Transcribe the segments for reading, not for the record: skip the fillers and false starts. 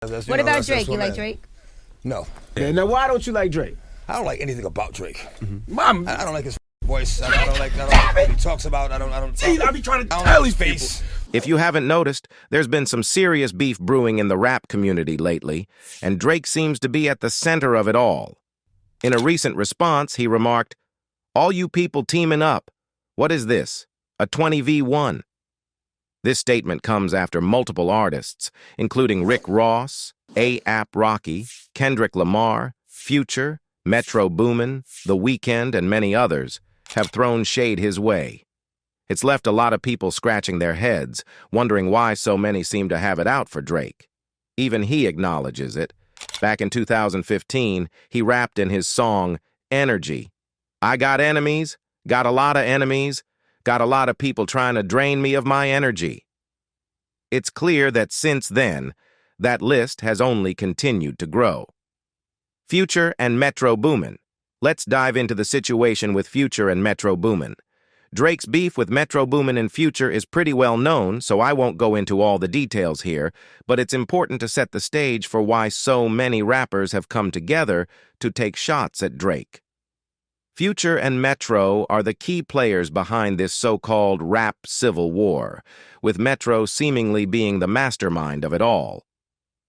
What about Drake? You like Drake? No. Yeah, now why don't you like Drake? I don't like anything about Drake. Mom, I don't like his voice. I don't like what he talks about. I be trying to don't tell like these his face. If you haven't noticed, there's been some serious beef brewing in the rap community lately, and Drake seems to be at the center of it all. In a recent response, he remarked, "All you people teaming up. What is this? A 20v1?" This statement comes after multiple artists, including Rick Ross, A$AP Rocky, Kendrick Lamar, Future, Metro Boomin, The Weeknd, and many others, have thrown shade his way. It's left a lot of people scratching their heads, wondering why so many seem to have it out for Drake. Even he acknowledges it. Back in 2015, he rapped in his song, Energy. "I got enemies, got a lot of enemies, got a lot of people trying to drain me of my energy." It's clear that since then, that list has only continued to grow. Future and Metro Boomin. Let's dive into the situation with Future and Metro Boomin. Drake's beef with Metro Boomin and Future is pretty well known, so I won't go into all the details here, but it's important to set the stage for why so many rappers have come together to take shots at Drake. Future and Metro are the key players behind this so-called rap civil war, with Metro seemingly being the mastermind of it all.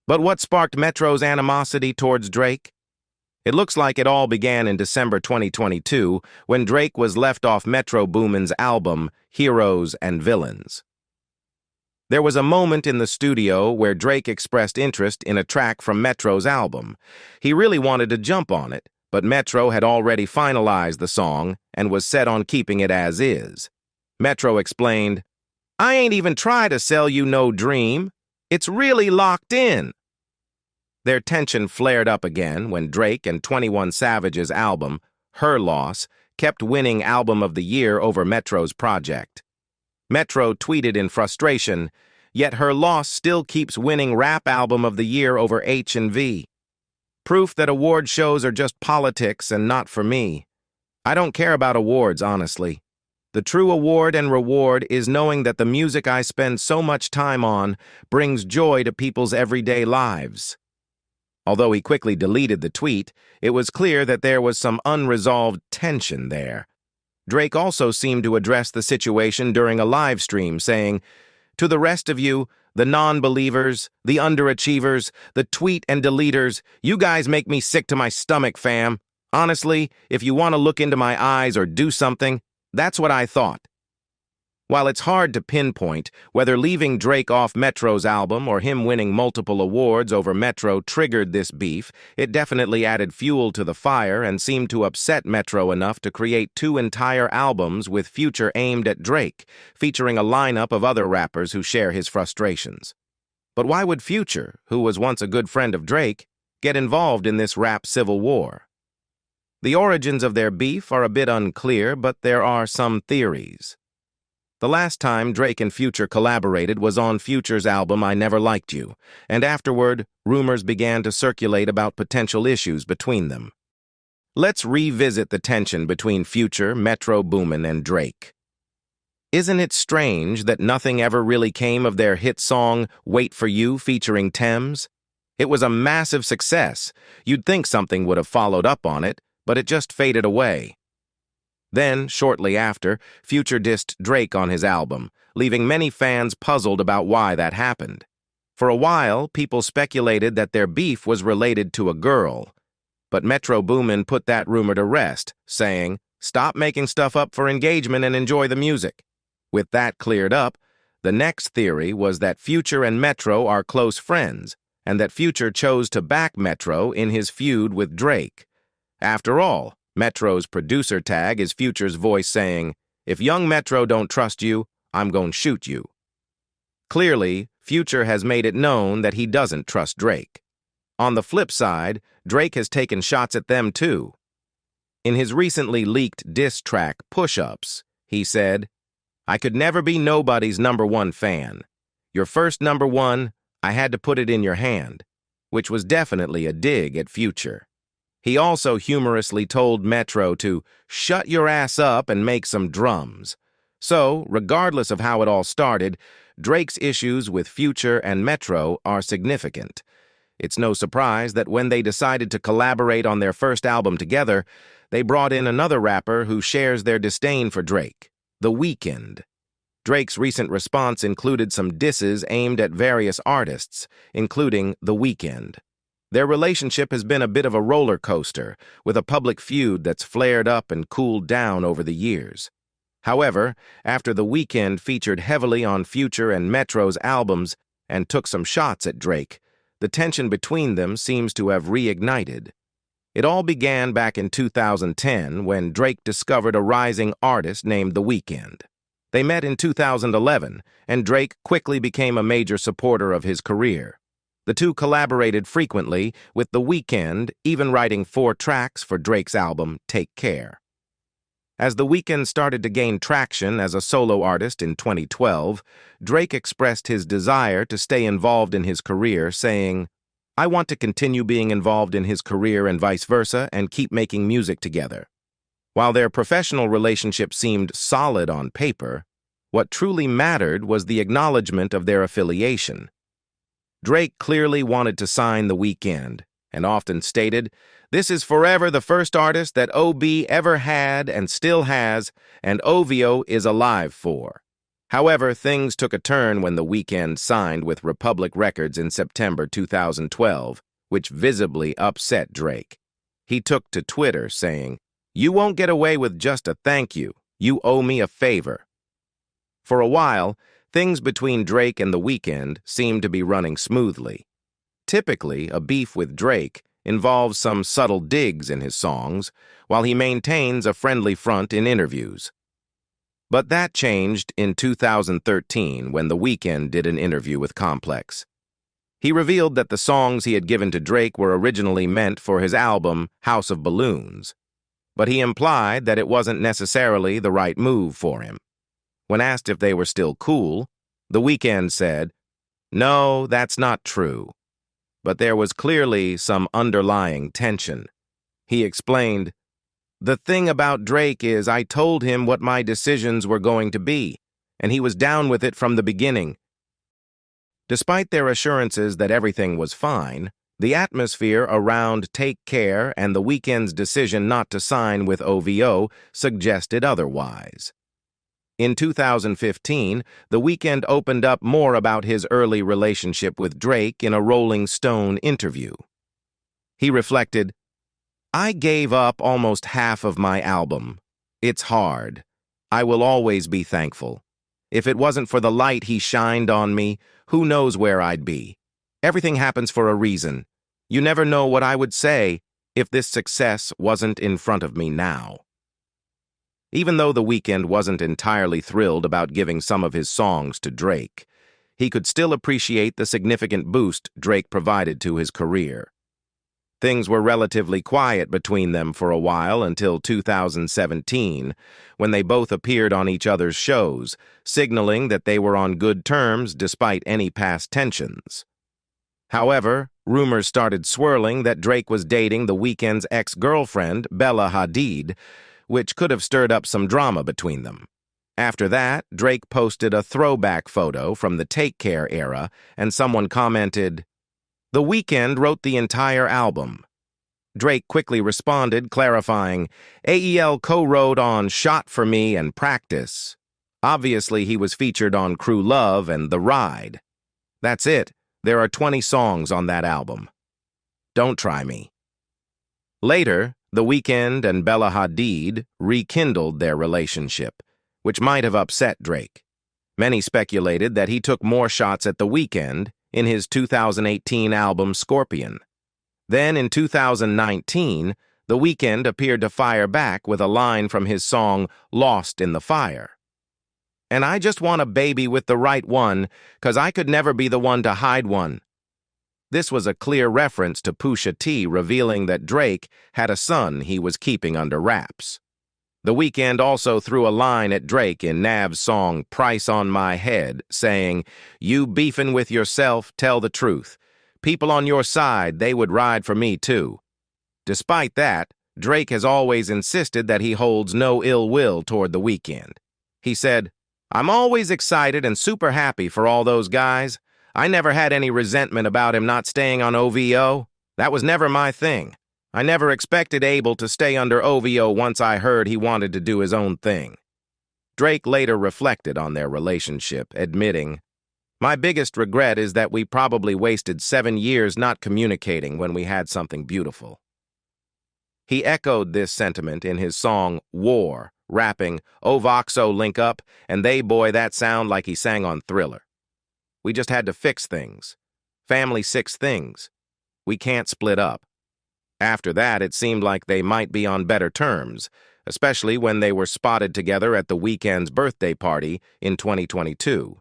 But what sparked Metro's animosity towards Drake? It looks like it all began in December 2022, when Drake was left off Metro Boomin's album, Heroes and Villains. There was a moment in the studio where Drake expressed interest in a track from Metro's album. He really wanted to jump on it, but Metro had already finalized the song and was set on keeping it as is. Metro explained, "I ain't even tried to sell you no dream. It's really locked in." Their tension flared up again when Drake and 21 Savage's album, Her Loss, kept winning Album of the Year over Metro's project. Metro tweeted in frustration, "Yet Her Loss still keeps winning Rap Album of the Year over H&V. Proof that award shows are just politics and not for me. I don't care about awards, honestly. The true award and reward is knowing that the music I spend so much time on brings joy to people's everyday lives." Although he quickly deleted the tweet, it was clear that there was some unresolved tension there. Drake also seemed to address the situation during a live stream, saying, "To the rest of you, the non-believers, the underachievers, the tweet and deleters, you guys make me sick to my stomach, fam. Honestly, if you want to look into my eyes or do something, that's what I thought." While it's hard to pinpoint whether leaving Drake off Metro's album or him winning multiple awards over Metro triggered this beef, it definitely added fuel to the fire and seemed to upset Metro enough to create 2 entire albums with Future aimed at Drake, featuring a lineup of other rappers who share his frustrations. But why would Future, who was once a good friend of Drake, get involved in this rap civil war? The origins of their beef are a bit unclear, but there are some theories. The last time Drake and Future collaborated was on Future's album I Never Liked You, and afterward, rumors began to circulate about potential issues between them. Let's revisit the tension between Future, Metro Boomin, and Drake. Isn't it strange that nothing ever really came of their hit song, Wait For You, featuring Thames? It was a massive success. You'd think something would have followed up on it, but it just faded away. Then, shortly after, Future dissed Drake on his album, leaving many fans puzzled about why that happened. For a while, people speculated that their beef was related to a girl, but Metro Boomin put that rumor to rest, saying, "Stop making stuff up for engagement and enjoy the music." With that cleared up, the next theory was that Future and Metro are close friends, and that Future chose to back Metro in his feud with Drake. After all, Metro's producer tag is Future's voice saying, "If young Metro don't trust you, I'm gon' shoot you." Clearly, Future has made it known that he doesn't trust Drake. On the flip side, Drake has taken shots at them too. In his recently leaked diss track, Push-Ups, he said, "I could never be nobody's #1 fan. Your first #1, I had to put it in your hand," which was definitely a dig at Future. He also humorously told Metro to shut your ass up and make some drums. So, regardless of how it all started, Drake's issues with Future and Metro are significant. It's no surprise that when they decided to collaborate on their first album together, they brought in another rapper who shares their disdain for Drake, The Weeknd. Drake's recent response included some disses aimed at various artists, including The Weeknd. Their relationship has been a bit of a roller coaster, with a public feud that's flared up and cooled down over the years. However, after The Weeknd featured heavily on Future and Metro's albums and took some shots at Drake, the tension between them seems to have reignited. It all began back in 2010 when Drake discovered a rising artist named The Weeknd. They met in 2011, and Drake quickly became a major supporter of his career. The two collaborated frequently, with The Weeknd even writing 4 tracks for Drake's album Take Care. As The Weeknd started to gain traction as a solo artist in 2012, Drake expressed his desire to stay involved in his career, saying, "I want to continue being involved in his career and vice versa and keep making music together." While their professional relationship seemed solid on paper, what truly mattered was the acknowledgement of their affiliation. Drake clearly wanted to sign The Weeknd, and often stated, "This is forever the first artist that OB ever had and still has, and OVO is alive for." However, things took a turn when The Weeknd signed with Republic Records in September 2012, which visibly upset Drake. He took to Twitter saying, "You won't get away with just a thank you. You owe me a favor." For a while, things between Drake and The Weeknd seemed to be running smoothly. Typically, a beef with Drake involves some subtle digs in his songs, while he maintains a friendly front in interviews. But that changed in 2013 when The Weeknd did an interview with Complex. He revealed that the songs he had given to Drake were originally meant for his album House of Balloons, but he implied that it wasn't necessarily the right move for him. When asked if they were still cool, The Weeknd said, "No, that's not true." But there was clearly some underlying tension. He explained, "The thing about Drake is I told him what my decisions were going to be, and he was down with it from the beginning." Despite their assurances that everything was fine, the atmosphere around Take Care and The Weeknd's decision not to sign with OVO suggested otherwise. In 2015, The Weeknd opened up more about his early relationship with Drake in a Rolling Stone interview. He reflected, "I gave up almost half of my album. It's hard. I will always be thankful. If it wasn't for the light he shined on me, who knows where I'd be. Everything happens for a reason. You never know what I would say if this success wasn't in front of me now." Even though The Weeknd wasn't entirely thrilled about giving some of his songs to Drake, he could still appreciate the significant boost Drake provided to his career. Things were relatively quiet between them for a while until 2017, when they both appeared on each other's shows, signaling that they were on good terms despite any past tensions. However, rumors started swirling that Drake was dating The Weeknd's ex-girlfriend, Bella Hadid, which could have stirred up some drama between them. After that, Drake posted a throwback photo from the Take Care era, and someone commented, "The Weeknd wrote the entire album." Drake quickly responded, clarifying, "AEL co-wrote on Shot for Me and Practice. Obviously, he was featured on Crew Love and The Ride. That's it. There are 20 songs on that album. Don't try me." Later, The Weeknd and Bella Hadid rekindled their relationship, which might have upset Drake. Many speculated that he took more shots at The Weeknd in his 2018 album Scorpion. Then in 2019, The Weeknd appeared to fire back with a line from his song Lost in the Fire. "And I just want a baby with the right one, 'cause I could never be the one to hide one." This was a clear reference to Pusha T revealing that Drake had a son he was keeping under wraps. The Weeknd also threw a line at Drake in Nav's song Price on My Head, saying, "You beefing with yourself, tell the truth. People on your side, they would ride for me too." Despite that, Drake has always insisted that he holds no ill will toward The Weeknd. He said, "I'm always excited and super happy for all those guys. I never had any resentment about him not staying on OVO. That was never my thing. I never expected Abel to stay under OVO once I heard he wanted to do his own thing. Drake later reflected on their relationship, admitting, "My biggest regret is that we probably wasted 7 years not communicating when we had something beautiful." He echoed this sentiment in his song War, rapping, "Oh Voxo link up," and they boy that sound like he sang on Thriller. "We just had to fix things. Family 6 things. We can't split up." After that, it seemed like they might be on better terms, especially when they were spotted together at the Weeknd's birthday party in 2022.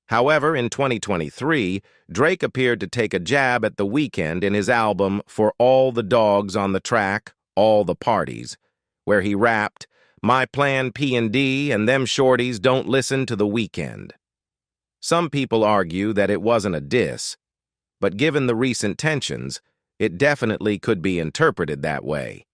However, in 2023, Drake appeared to take a jab at the Weeknd in his album For All the Dogs on the Track, All the Parties, where he rapped, "My plan P&D and them shorties don't listen to the Weeknd." Some people argue that it wasn't a diss, but given the recent tensions, it definitely could be interpreted that way.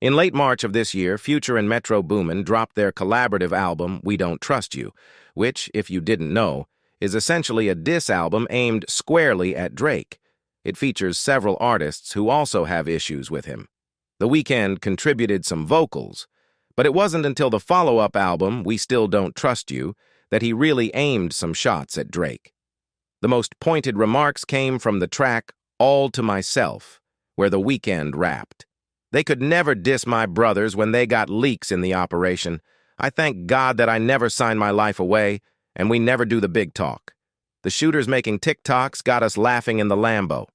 In late March of this year, Future and Metro Boomin dropped their collaborative album, We Don't Trust You, which, if you didn't know, is essentially a diss album aimed squarely at Drake. It features several artists who also have issues with him. The Weeknd contributed some vocals, but it wasn't until the follow-up album, We Still Don't Trust You, that he really aimed some shots at Drake. The most pointed remarks came from the track All to Myself, where the Weeknd rapped, "They could never diss my brothers when they got leaks in the operation. I thank God that I never signed my life away, and we never do the big talk. The shooters making TikToks got us laughing in the Lambo."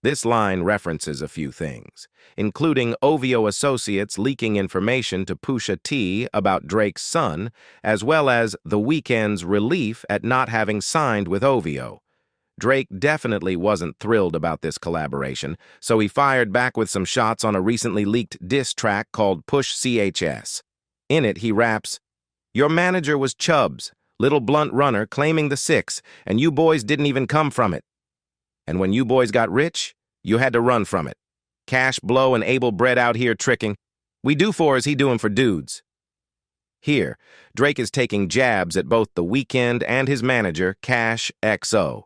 This line references a few things, including OVO associates leaking information to Pusha T about Drake's son, as well as The Weeknd's relief at not having signed with OVO. Drake definitely wasn't thrilled about this collaboration, so he fired back with some shots on a recently leaked diss track called Push CHS. In it, he raps, "Your manager was Chubbs, little blunt runner claiming the 6, and you boys didn't even come from it. And when you boys got rich, you had to run from it. Cash blow and Abel bread out here tricking. We do for as he doing for dudes." Here, Drake is taking jabs at both The Weeknd and his manager, Cash XO.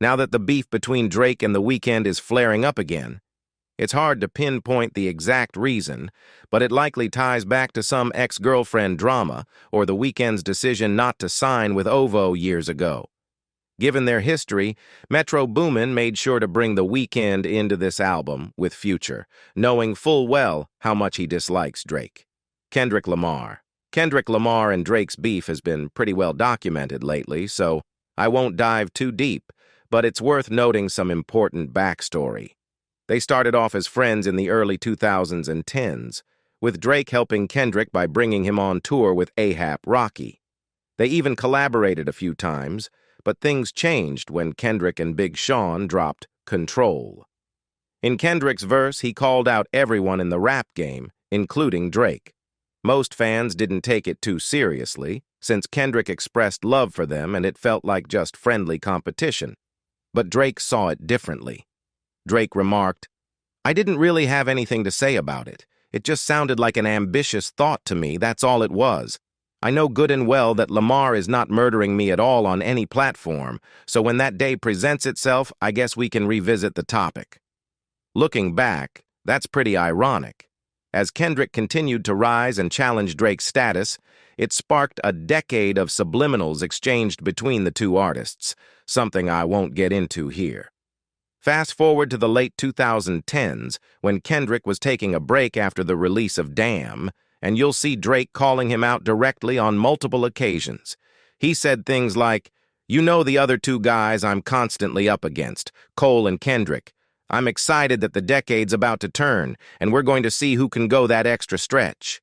Now that the beef between Drake and The Weeknd is flaring up again, it's hard to pinpoint the exact reason, but it likely ties back to some ex-girlfriend drama or The Weeknd's decision not to sign with OVO years ago. Given their history, Metro Boomin made sure to bring The Weeknd into this album with Future, knowing full well how much he dislikes Drake. Kendrick Lamar. Kendrick Lamar and Drake's beef has been pretty well documented lately, so I won't dive too deep, but it's worth noting some important backstory. They started off as friends in the early 2000s and 10s, with Drake helping Kendrick by bringing him on tour with A$AP Rocky. They even collaborated a few times, but things changed when Kendrick and Big Sean dropped Control. In Kendrick's verse, he called out everyone in the rap game, including Drake. Most fans didn't take it too seriously, since Kendrick expressed love for them and it felt like just friendly competition. But Drake saw it differently. Drake remarked, "I didn't really have anything to say about it. It just sounded like an ambitious thought to me, that's all it was. I know good and well that Lamar is not murdering me at all on any platform, so when that day presents itself, I guess we can revisit the topic." Looking back, that's pretty ironic. As Kendrick continued to rise and challenge Drake's status, it sparked a decade of subliminals exchanged between the two artists, something I won't get into here. Fast forward to the late 2010s, when Kendrick was taking a break after the release of Damn, and you'll see Drake calling him out directly on multiple occasions. He said things like, "You know the other two guys I'm constantly up against, Cole and Kendrick. I'm excited that the decade's about to turn, and we're going to see who can go that extra stretch."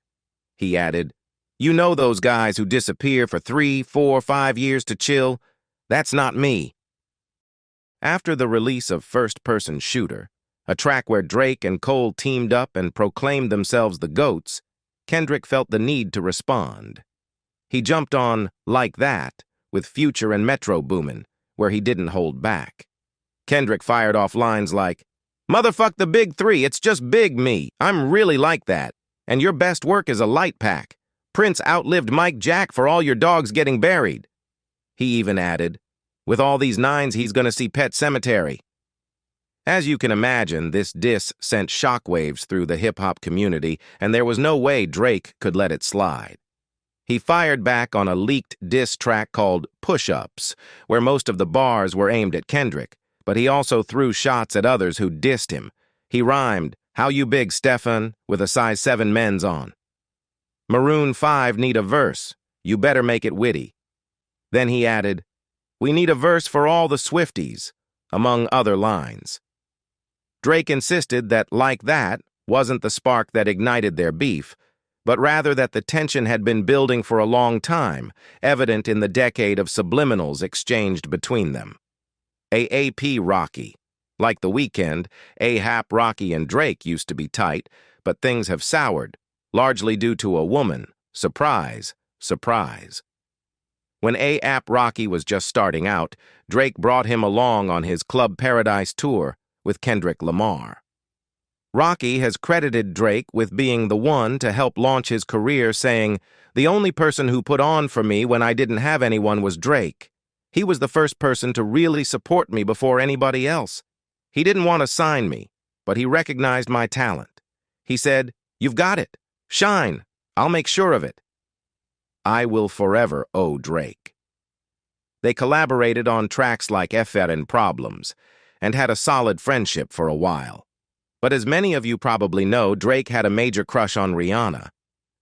He added, "You know those guys who disappear for 3, 4, 5 years to chill? That's not me." After the release of First Person Shooter, a track where Drake and Cole teamed up and proclaimed themselves the GOATs, Kendrick felt the need to respond. He jumped on Like That with Future and Metro Boomin, where he didn't hold back. Kendrick fired off lines like, "Motherfuck the big 3, it's just big me. I'm really like that. And your best work is a light pack. Prince outlived Mike Jack for all your dogs getting buried." He even added, With all these nines, he's gonna see Pet Cemetery. As you can imagine, this diss sent shockwaves through the hip-hop community, and there was no way Drake could let it slide. He fired back on a leaked diss track called Push-Ups, where most of the bars were aimed at Kendrick, but he also threw shots at others who dissed him. He rhymed, "How you big, Stefan?" with a size 7 men's on. Maroon 5 need a verse. You better make it witty. Then he added, "We need a verse for all the Swifties," among other lines. Drake insisted that "like that" wasn't the spark that ignited their beef, but rather that the tension had been building for a long time, evident in the decade of subliminals exchanged between them. AAP Rocky. Like the Weeknd, A$AP Rocky and Drake used to be tight, but things have soured, largely due to a woman. Surprise, surprise. When A$AP Rocky was just starting out, Drake brought him along on his Club Paradise tour with Kendrick Lamar. Rocky has credited Drake with being the one to help launch his career, saying, "The only person who put on for me when I didn't have anyone was Drake. He was the first person to really support me before anybody else. He didn't want to sign me, but he recognized my talent. He said, 'You've got it. Shine. I'll make sure of it.' I will forever owe Drake." They collaborated on tracks like Effer and Problems, and had a solid friendship for a while. But as many of you probably know, Drake had a major crush on Rihanna.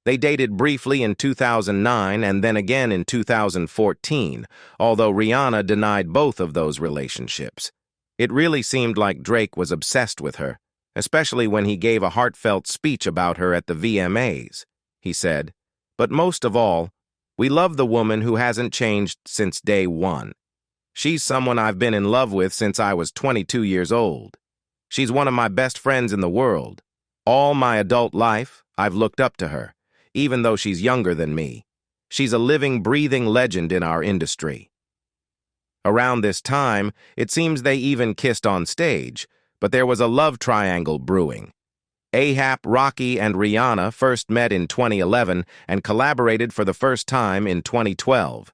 They dated briefly in 2009 and then again in 2014, although Rihanna denied both of those relationships. It really seemed like Drake was obsessed with her, especially when he gave a heartfelt speech about her at the VMAs. He said, "But most of all, we love the woman who hasn't changed since day one. She's someone I've been in love with since I was 22 years old. She's one of my best friends in the world. All my adult life, I've looked up to her, even though she's younger than me. She's a living, breathing legend in our industry." Around this time, it seems they even kissed on stage, but there was a love triangle brewing. A$AP Rocky and Rihanna first met in 2011 and collaborated for the first time in 2012.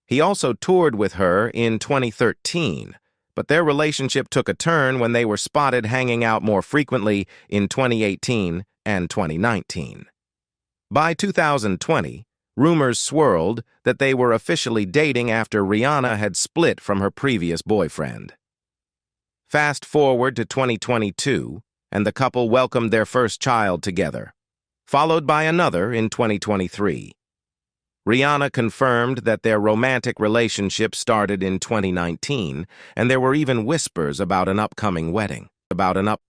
He also toured with her in 2013, but their relationship took a turn when they were spotted hanging out more frequently in 2018 and 2019. By 2020, rumors swirled that they were officially dating after Rihanna had split from her previous boyfriend. Fast forward to 2022, and the couple welcomed their first child together, followed by another in 2023. Rihanna confirmed that their romantic relationship started in 2019, and there were even whispers about an upcoming wedding.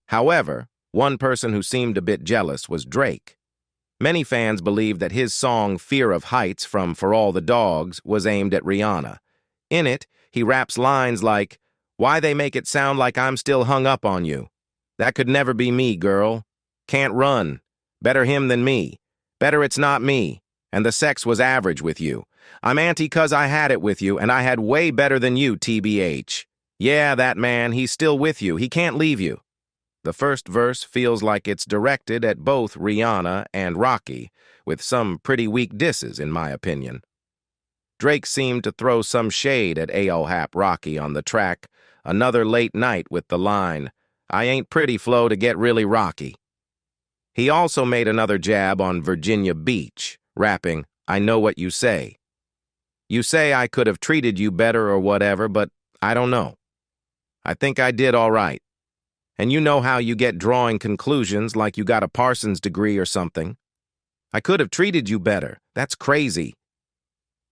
However, one person who seemed a bit jealous was Drake. Many fans believe that his song Fear of Heights from For All the Dogs was aimed at Rihanna. In it, he raps lines like, "Why they make it sound like I'm still hung up on you? That could never be me, girl. Can't run. Better him than me. Better it's not me. And the sex was average with you. I'm anti 'cause I had it with you, and I had way better than you, TBH. Yeah, that man, he's still with you. He can't leave you." The first verse feels like it's directed at both Rihanna and Rocky, with some pretty weak disses, in my opinion. Drake seemed to throw some shade at A$AP Rocky on the track, Another Late Night, with the line, "I ain't pretty flow to get really rocky." He also made another jab on Virginia Beach, rapping, "I know what you say. You say I could have treated you better or whatever, but I don't know. I think I did all right. And you know how you get drawing conclusions like you got a Parsons degree or something. I could have treated you better. That's crazy."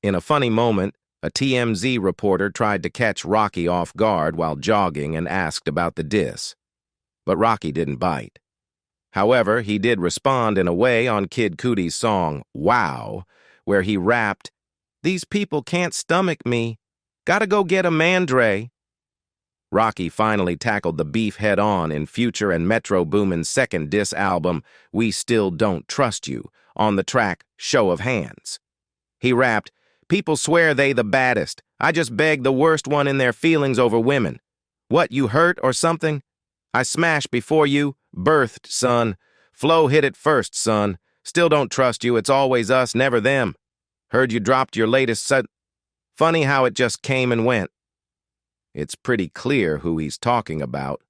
In a funny moment, a TMZ reporter tried to catch Rocky off guard while jogging and asked about the diss. But Rocky didn't bite. However, he did respond in a way on Kid Cudi's song, Wow, where he rapped, "These people can't stomach me. Gotta go get a Mandre." Rocky finally tackled the beef head-on in Future and Metro Boomin's second diss album, We Still Don't Trust You, on the track Show of Hands. He rapped, "People swear they the baddest. I just beg the worst one in their feelings over women. What, you hurt or something? I smashed before you, birthed, son. Flo hit it first, son. Still don't trust you, it's always us, never them. Heard you dropped your latest Funny how it just came and went. It's pretty clear who he's talking about.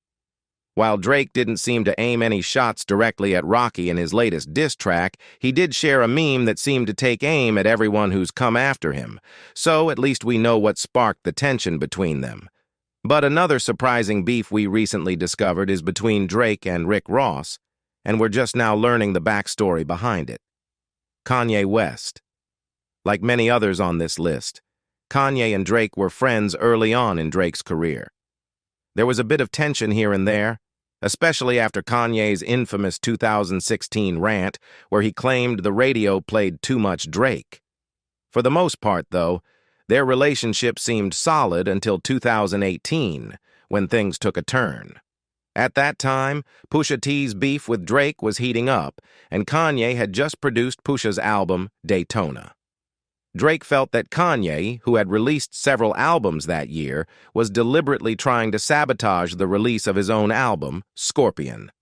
While Drake didn't seem to aim any shots directly at Rocky in his latest diss track, he did share a meme that seemed to take aim at everyone who's come after him, so at least we know what sparked the tension between them. But another surprising beef we recently discovered is between Drake and Rick Ross, and we're just now learning the backstory behind it. Kanye West. Like many others on this list, Kanye and Drake were friends early on in Drake's career. There was a bit of tension here and there, especially after Kanye's infamous 2016 rant where he claimed the radio played too much Drake. For the most part, though, their relationship seemed solid until 2018, when things took a turn. At that time, Pusha T's beef with Drake was heating up, and Kanye had just produced Pusha's album, Daytona. Drake felt that Kanye, who had released several albums that year, was deliberately trying to sabotage the release of his own album, Scorpion.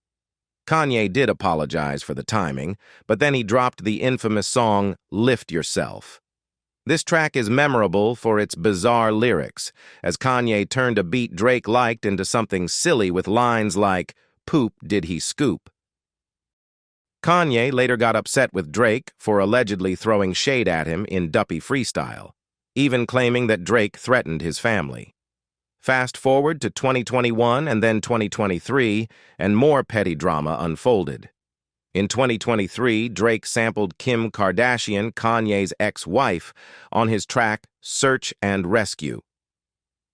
Kanye did apologize for the timing, but then he dropped the infamous song, Lift Yourself. This track is memorable for its bizarre lyrics, as Kanye turned a beat Drake liked into something silly with lines like, "Poop did he scoop?" Kanye later got upset with Drake for allegedly throwing shade at him in Duppy freestyle, even claiming that Drake threatened his family. Fast forward to 2021 and then 2023, and more petty drama unfolded. In 2023, Drake sampled Kim Kardashian, Kanye's ex-wife, on his track Search and Rescue.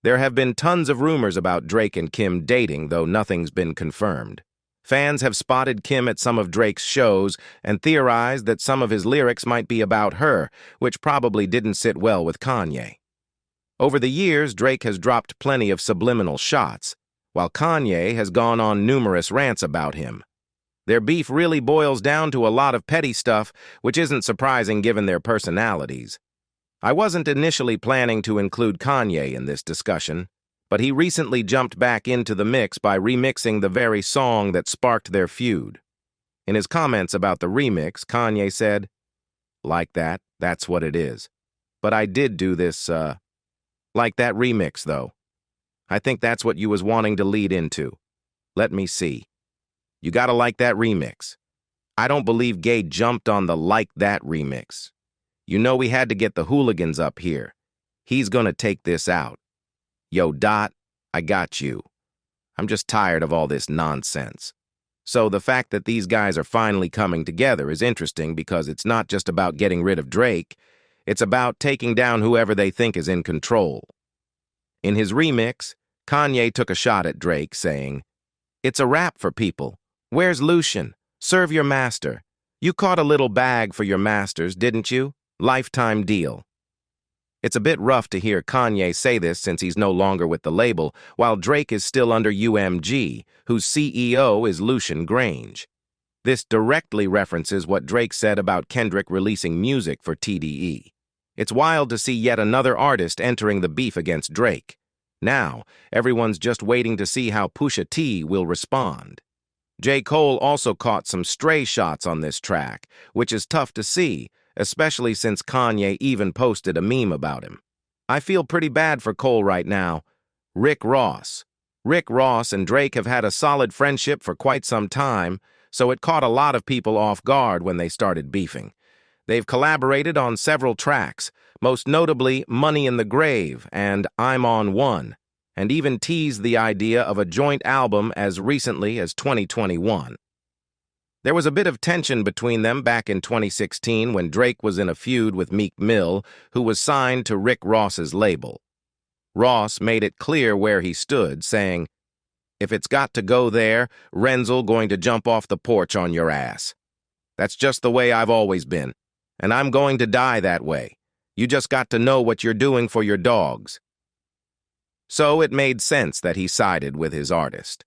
There have been tons of rumors about Drake and Kim dating, though nothing's been confirmed. Fans have spotted Kim at some of Drake's shows and theorized that some of his lyrics might be about her, which probably didn't sit well with Kanye. Over the years, Drake has dropped plenty of subliminal shots, while Kanye has gone on numerous rants about him. Their beef really boils down to a lot of petty stuff, which isn't surprising given their personalities. I wasn't initially planning to include Kanye in this discussion, but he recently jumped back into the mix by remixing the very song that sparked their feud. In his comments about the remix, Kanye said, "Like that, that's what it is. But I did do this, like that remix, though. I think that's what you was wanting to lead into. Let me see. You gotta like that remix. I don't believe Gay jumped on the like that remix. You know we had to get the hooligans up here. He's gonna take this out. Yo, Dot, I got you. I'm just tired of all this nonsense." So the fact that these guys are finally coming together is interesting because it's not just about getting rid of Drake, it's about taking down whoever they think is in control. In his remix, Kanye took a shot at Drake, saying, "It's a wrap for people. Where's Lucian? Serve your master. You caught a little bag for your masters, didn't you? Lifetime deal." It's a bit rough to hear Kanye say this since he's no longer with the label, while Drake is still under UMG, whose CEO is Lucian Grange. This directly references what Drake said about Kendrick releasing music for TDE. It's wild to see yet another artist entering the beef against Drake. Now, everyone's just waiting to see how Pusha T will respond. J. Cole also caught some stray shots on this track, which is tough to see, especially since Kanye even posted a meme about him. I feel pretty bad for Cole right now. Rick Ross. Rick Ross and Drake have had a solid friendship for quite some time, so it caught a lot of people off guard when they started beefing. They've collaborated on several tracks, most notably Money in the Grave and I'm on One, and even teased the idea of a joint album as recently as 2021. There was a bit of tension between them back in 2016 when Drake was in a feud with Meek Mill, who was signed to Rick Ross's label. Ross made it clear where he stood, saying, "If it's got to go there, Renzel going to jump off the porch on your ass. That's just the way I've always been, and I'm going to die that way. You just got to know what you're doing for your dogs." So it made sense that he sided with his artist.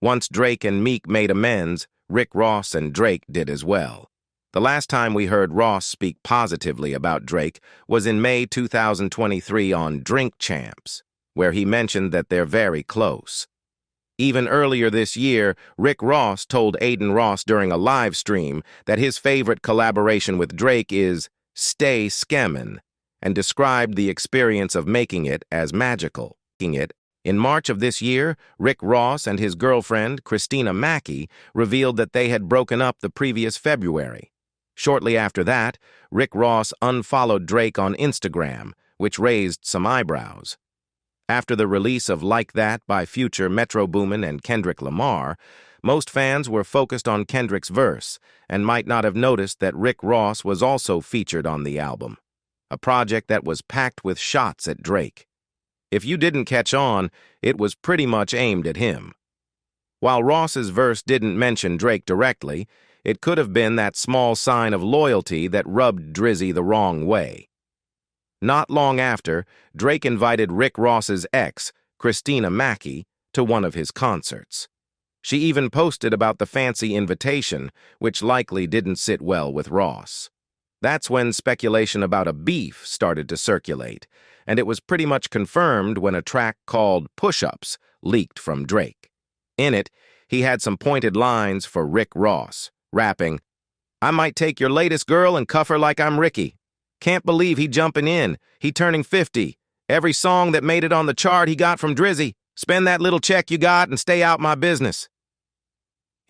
Once Drake and Meek made amends, Rick Ross and Drake did as well. The last time we heard Ross speak positively about Drake was in May 2023 on Drink Champs, where he mentioned that they're very close. Even earlier this year, Rick Ross told Aiden Ross during a live stream that his favorite collaboration with Drake is Stay Skemmin', and described the experience of making it as magical. In March of this year, Rick Ross and his girlfriend, Christina Mackey, revealed that they had broken up the previous February. Shortly after that, Rick Ross unfollowed Drake on Instagram, which raised some eyebrows. After the release of Like That by Future, Metro Boomin, and Kendrick Lamar, most fans were focused on Kendrick's verse and might not have noticed that Rick Ross was also featured on the album, a project that was packed with shots at Drake. If you didn't catch on, it was pretty much aimed at him. While Ross's verse didn't mention Drake directly, it could have been that small sign of loyalty that rubbed Drizzy the wrong way. Not long after, Drake invited Rick Ross's ex, Christina Mackey, to one of his concerts. She even posted about the fancy invitation, which likely didn't sit well with Ross. That's when speculation about a beef started to circulate, and it was pretty much confirmed when a track called Push-Ups leaked from Drake. In it, he had some pointed lines for Rick Ross, rapping, "I might take your latest girl and cuff her like I'm Ricky. Can't believe he jumping in. He turning 50. Every song that made it on the chart he got from Drizzy. Spend that little check you got and stay out my business."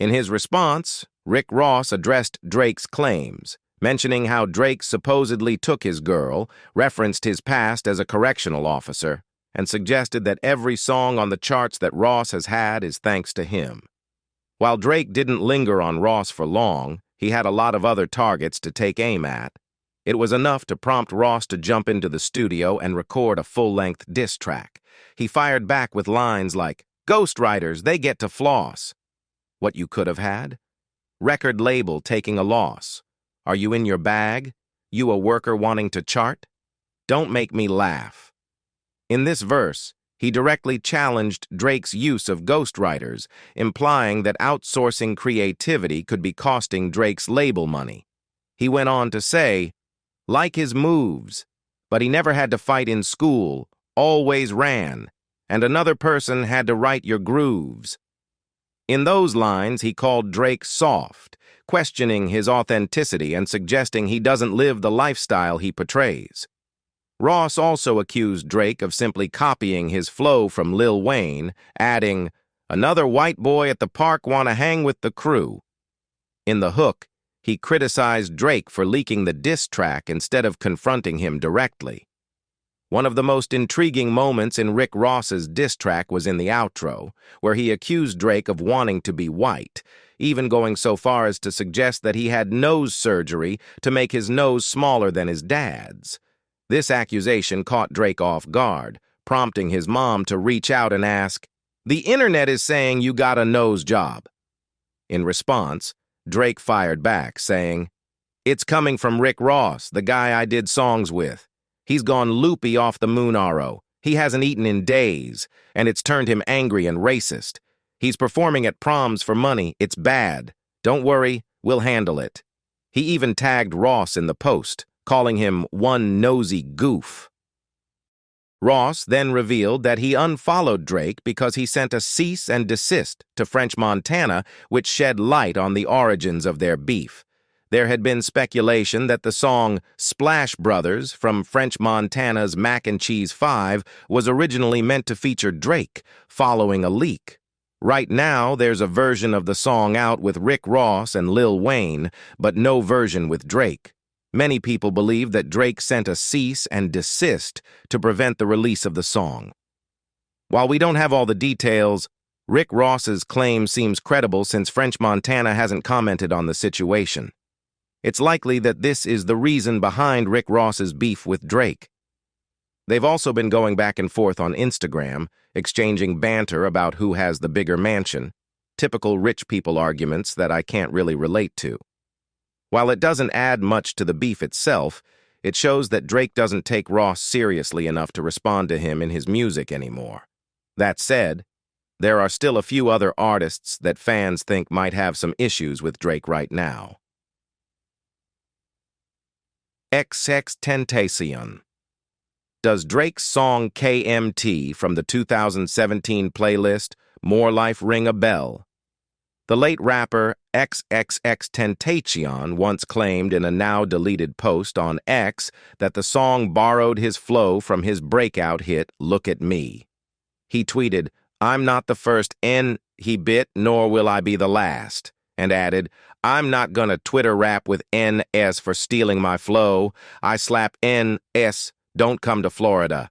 In his response, Rick Ross addressed Drake's claims, mentioning how Drake supposedly took his girl, referenced his past as a correctional officer, and suggested that every song on the charts that Ross has had is thanks to him. While Drake didn't linger on Ross for long, he had a lot of other targets to take aim at. It was enough to prompt Ross to jump into the studio and record a full-length diss track. He fired back with lines like, "Ghostwriters, they get to floss." What you could have had? Record label taking a loss. Are you in your bag? You a worker wanting to chart? Don't make me laugh. In this verse, he directly challenged Drake's use of ghostwriters, implying that outsourcing creativity could be costing Drake's label money. He went on to say, "Like his moves, but he never had to fight in school, always ran, and another person had to write your grooves." In those lines, he called Drake soft, questioning his authenticity and suggesting he doesn't live the lifestyle he portrays. Ross also accused Drake of simply copying his flow from Lil Wayne, adding, "Another white boy at the park wanna hang with the crew." In the hook, he criticized Drake for leaking the diss track instead of confronting him directly. One of the most intriguing moments in Rick Ross's diss track was in the outro, where he accused Drake of wanting to be white, even going so far as to suggest that he had nose surgery to make his nose smaller than his dad's. This accusation caught Drake off guard, prompting his mom to reach out and ask, "The internet is saying you got a nose job." In response, Drake fired back, saying, "It's coming from Rick Ross, the guy I did songs with. He's gone loopy off the moon arrow. He hasn't eaten in days, and it's turned him angry and racist. He's performing at proms for money. It's bad. Don't worry, we'll handle it." He even tagged Ross in the post, calling him one nosy goof. Ross then revealed that he unfollowed Drake because he sent a cease and desist to French Montana, which shed light on the origins of their beef. There had been speculation that the song Splash Brothers from French Montana's Mac and Cheese 5 was originally meant to feature Drake, following a leak. Right now, there's a version of the song out with Rick Ross and Lil Wayne, but no version with Drake. Many people believe that Drake sent a cease and desist to prevent the release of the song. While we don't have all the details, Rick Ross's claim seems credible since French Montana hasn't commented on the situation. It's likely that this is the reason behind Rick Ross's beef with Drake. They've also been going back and forth on Instagram, exchanging banter about who has the bigger mansion, typical rich people arguments that I can't really relate to. While it doesn't add much to the beef itself, it shows that Drake doesn't take Ross seriously enough to respond to him in his music anymore. That said, there are still a few other artists that fans think might have some issues with Drake right now. XXXTentacion. Does Drake's song KMT from the 2017 playlist More Life ring a bell? The late rapper XXXTentacion once claimed in a now-deleted post on X that the song borrowed his flow from his breakout hit Look at Me. He tweeted, "I'm not the first N he bit, nor will I be the last," and added, "I'm not gonna Twitter rap with NS for stealing my flow. I slap NS, don't come to Florida."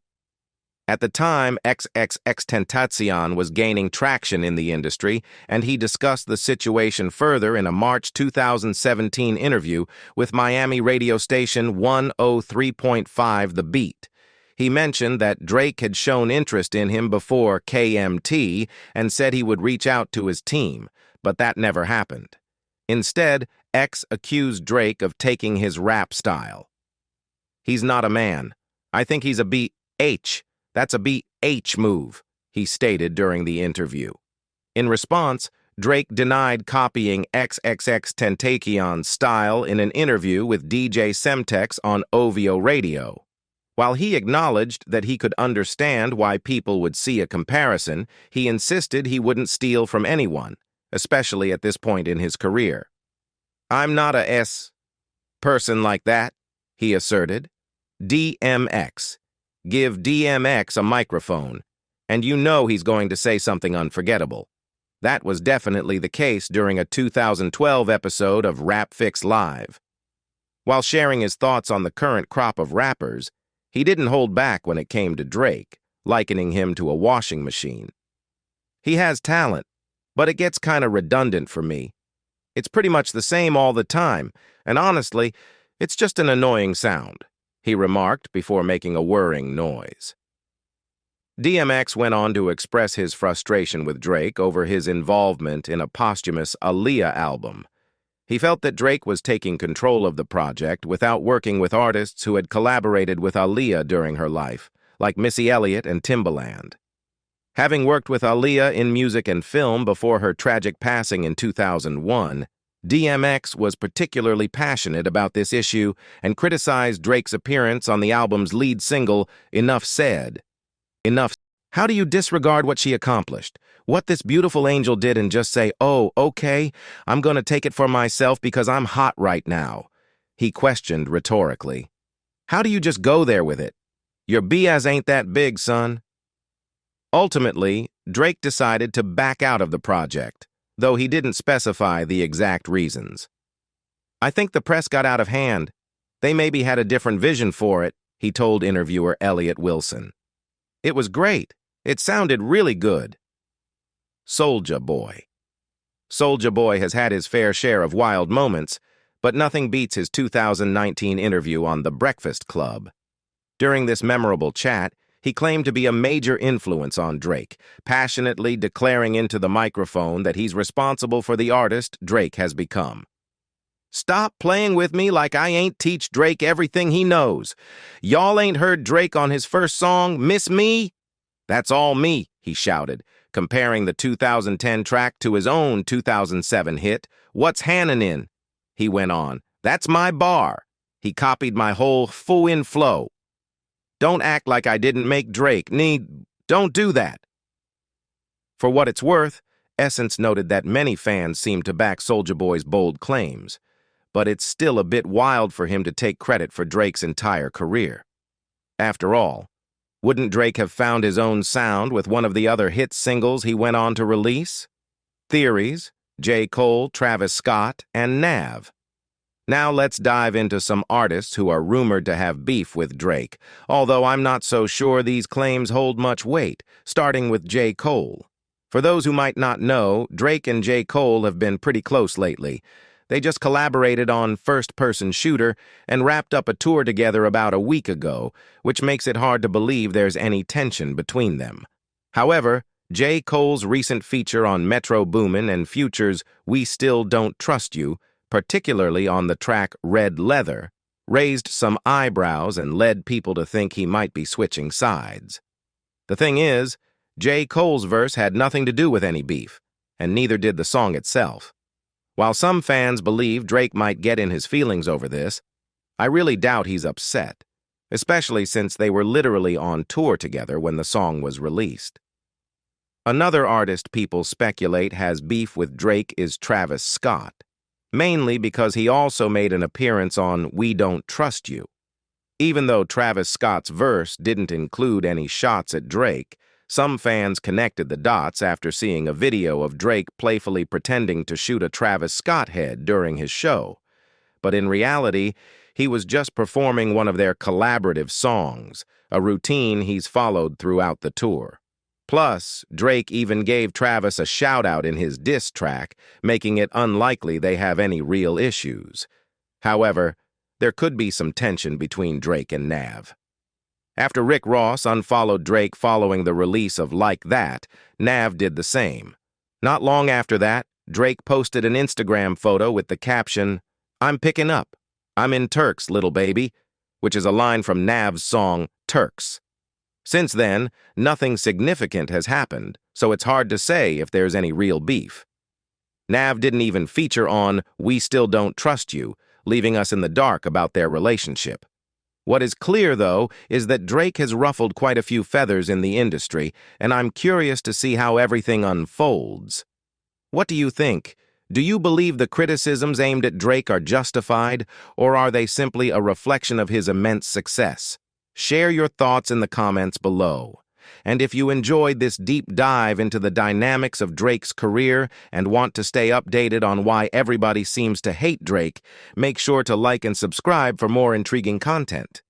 At the time, XXXTentacion was gaining traction in the industry, and he discussed the situation further in a March 2017 interview with Miami radio station 103.5 The Beat. He mentioned that Drake had shown interest in him before KMT and said he would reach out to his team, but that never happened. Instead, X accused Drake of taking his rap style. "He's not a man. I think he's a BH. That's a BH move," he stated during the interview. In response, Drake denied copying XXXTentacion's style in an interview with DJ Semtex on OVO Radio. While he acknowledged that he could understand why people would see a comparison, he insisted he wouldn't steal from anyone, especially at this point in his career. "I'm not a S person like that," he asserted. DMX. Give DMX a microphone, and you know he's going to say something unforgettable. That was definitely the case during a 2012 episode of Rap Fix Live. While sharing his thoughts on the current crop of rappers, he didn't hold back when it came to Drake, likening him to a washing machine. "He has talent, but it gets kind of redundant for me. It's pretty much the same all the time, and honestly, it's just an annoying sound," he remarked before making a whirring noise. DMX went on to express his frustration with Drake over his involvement in a posthumous Aaliyah album. He felt that Drake was taking control of the project without working with artists who had collaborated with Aaliyah during her life, like Missy Elliott and Timbaland. Having worked with Aaliyah in music and film before her tragic passing in 2001, DMX was particularly passionate about this issue and criticized Drake's appearance on the album's lead single, Enough Said. Enough. How do you disregard what she accomplished? What this beautiful angel did and just say, "Oh, okay, I'm going to take it for myself because I'm hot right now," he questioned rhetorically. "How do you just go there with it? Your BS ain't that big, son." Ultimately, Drake decided to back out of the project, though he didn't specify the exact reasons. "I think the press got out of hand. They maybe had a different vision for it," he told interviewer Elliot Wilson. "It was great. It sounded really good." Soulja Boy. Soulja Boy has had his fair share of wild moments, but nothing beats his 2019 interview on The Breakfast Club. During this memorable chat, he claimed to be a major influence on Drake, passionately declaring into the microphone that he's responsible for the artist Drake has become. "Stop playing with me like I ain't teach Drake everything he knows. Y'all ain't heard Drake on his first song, Miss Me? That's all me," he shouted, comparing the 2010 track to his own 2007 hit, What's Hannin'? He went on, "That's my bar. He copied my whole full-in flow. Don't act like I didn't make Drake. Don't do that." For what it's worth, Essence noted that many fans seem to back Soulja Boy's bold claims, but it's still a bit wild for him to take credit for Drake's entire career. After all, wouldn't Drake have found his own sound with one of the other hit singles he went on to release? Theories, J. Cole, Travis Scott, and Nav. Now let's dive into some artists who are rumored to have beef with Drake, although I'm not so sure these claims hold much weight, starting with J. Cole. For those who might not know, Drake and J. Cole have been pretty close lately. They just collaborated on First Person Shooter and wrapped up a tour together about a week ago, which makes it hard to believe there's any tension between them. However, J. Cole's recent feature on Metro Boomin and Future's We Still Don't Trust You, particularly on the track Red Leather, raised some eyebrows and led people to think he might be switching sides. The thing is, J. Cole's verse had nothing to do with any beef, and neither did the song itself. While some fans believe Drake might get in his feelings over this, I really doubt he's upset, especially since they were literally on tour together when the song was released. Another artist people speculate has beef with Drake is Travis Scott, mainly because he also made an appearance on We Don't Trust You. Even though Travis Scott's verse didn't include any shots at Drake, Some fans connected the dots after seeing a video of Drake playfully pretending to shoot a Travis Scott head during his show. But in reality, he was just performing one of their collaborative songs, a routine he's followed throughout the tour. Plus, Drake even gave Travis a shout-out in his diss track, making it unlikely they have any real issues. However, there could be some tension between Drake and Nav. After Rick Ross unfollowed Drake following the release of Like That, Nav did the same. Not long after that, Drake posted an Instagram photo with the caption, "I'm picking up. I'm in Turks, little baby," which is a line from Nav's song, Turks. Since then, nothing significant has happened, so it's hard to say if there's any real beef. Nav didn't even feature on We Still Don't Trust You, leaving us in the dark about their relationship. What is clear, though, is that Drake has ruffled quite a few feathers in the industry, and I'm curious to see how everything unfolds. What do you think? Do you believe the criticisms aimed at Drake are justified, or are they simply a reflection of his immense success? Share your thoughts in the comments below. And if you enjoyed this deep dive into the dynamics of Drake's career and want to stay updated on why everybody seems to hate Drake, make sure to like and subscribe for more intriguing content.